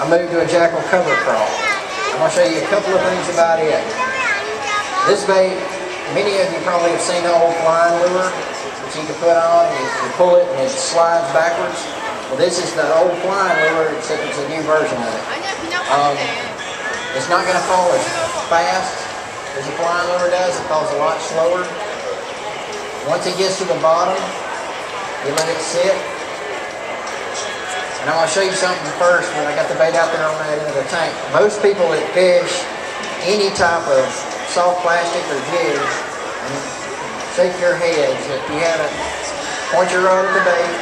I moved to a Jackall Cover Craw. I'm going to show you a couple of things about it. This bait, many of you probably have seen the old flying lure that you can put on, and you pull it and it slides backwards. Well, this is the old flying lure, except it's a new version of it. It's not going to fall as fast as the flying lure does. It falls a lot slower. Once it gets to the bottom, you let it sit. And I'm going to show you something first when I got the bait out there on that end of the tank. Most people that fish any type of soft plastic or jig, and shake your heads if you haven't. Point your rod at the bait,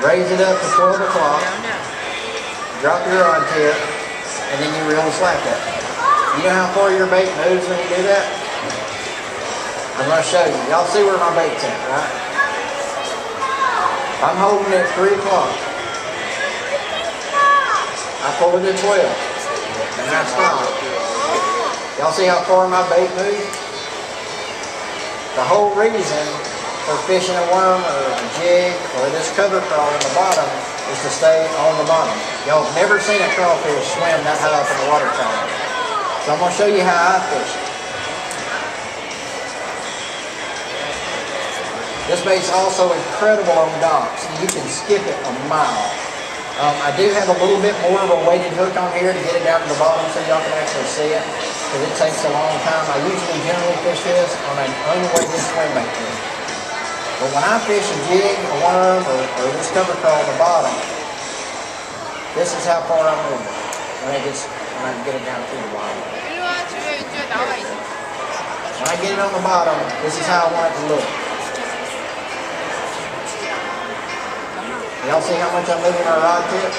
raise it up to 12 o'clock, drop your rod tip, and then you reel the slack up. You know how far your bait moves when you do that? I'm going to show you. Y'all see where my bait's at, right? I'm holding it at 3 o'clock. I pull it at 12, and I stop. Y'all see how far my bait moves? The whole reason for fishing a worm or a jig or this cover crawl on the bottom is to stay on the bottom. Y'all have never seen a crawfish swim that high up in the water column. So I'm going to show you how I fish it. This bait's also incredible on docks. You can skip it a mile. I do have a little bit more of a weighted hook on here to get it down to the bottom so y'all can actually see it, because it takes a long time. I usually generally fish this on an unweighted swim bait hook. But when I fish a jig, a worm, or this cover crawl at the bottom, this is how far I move it when I get it down to the bottom. When I get it on the bottom, this is how I want it to look. Y'all see how much I'm moving our rod tip?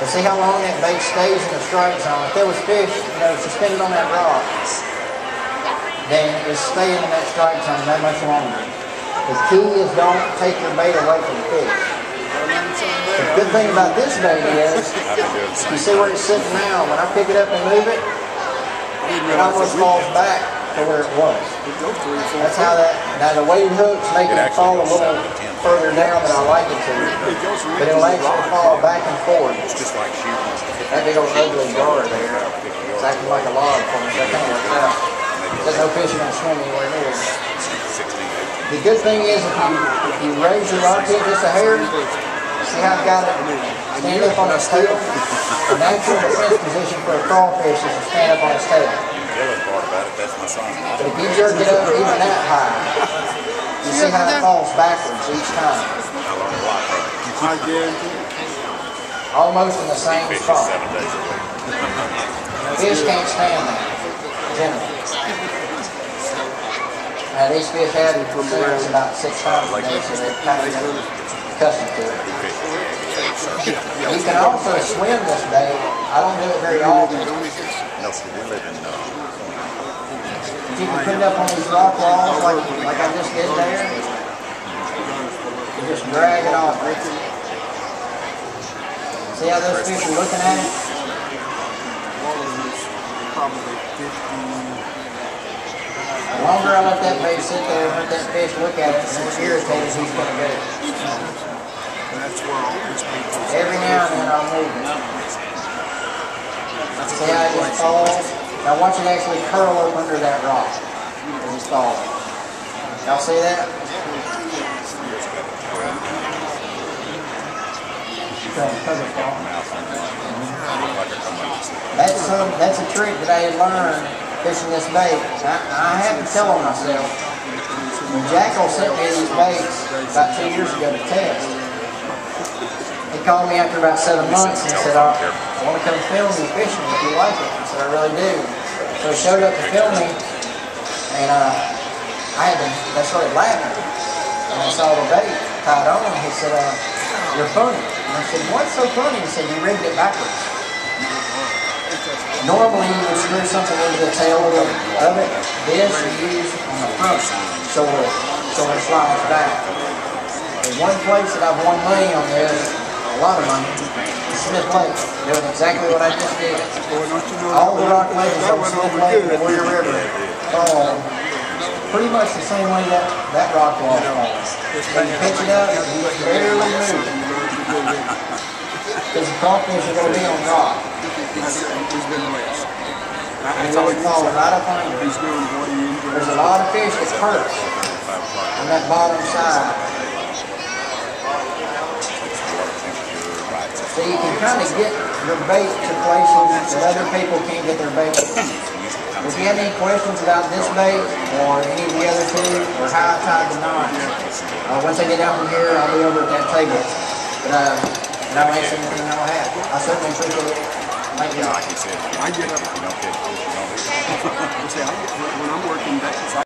So see how long that bait stays in the strike zone. If there was fish, suspended on that rod, then it's staying in that strike zone that much longer. The key is don't take your bait away from the fish. The good thing about this bait is, you see where it's sitting now, when I pick it up and move it, it almost falls back to where it was. That's how that, now the weighted hook's making it fall a little further down than I like it to, but it'll actually fall back and forth. That big old ugly gar there, it's acting like a log for me, so that kind of works out. There's no fish going to swim anywhere near it. The good thing is if you raise your rod tip just a hair, see how I've got it stand up on its tail? The natural defense position for a crawfish is to stand up on its tail. But if you jerk it up even that high, you see how it falls backwards each time. Almost in the same spot. Fish can't stand that, generally. Now these fish have it for about 6 times a day, so they're kind of accustomed to it. You can also swim this bait. I don't do it very often. You can put it up on these rock walls like I just did there. You just drag it off. See how those fish are looking at it? The longer I let that bait sit there and let that fish look at it, the more irritated he's going to get. Every now and then I'll move it. See how it just falls? Now watch it actually curl up under that rock as it's falling. Y'all see that? That's a trick that I had learned fishing this bait. I had to tell myself, when Jackall sent me these baits about 2 years ago to test, he called me after about 7 months and said, I want to come film you fishing if you like it. I said, I really do. So he showed up to film me, and I started laughing. And I saw the bait tied on, and he said, you're funny. And I said, what's so funny? He said, you rigged it backwards. Normally you would screw something into the tail of it. This you use on the front, so it slides back. The one place that I've won money on this, a lot of money, is Smith Lake, doing exactly what I just did. All the rock ledges on Smith Lake and the Warrior River fall pretty much the same way that rock wall falls. When you pitch it up, you barely move. Because the crawfish are going to be on rock. He's been released. And they'll fall right up under. He's doing what he enjoys. There's a lot of fish that perch on that bottom side. So you can kind of get your bait to places that other people can't get their bait. If you have any questions about this bait or any of the other two or how I tied the knot, once I get out from here, I'll be over at that table. And I'll answer anything I'll have. I certainly appreciate it. Thank you. I get up. See, when I'm working days,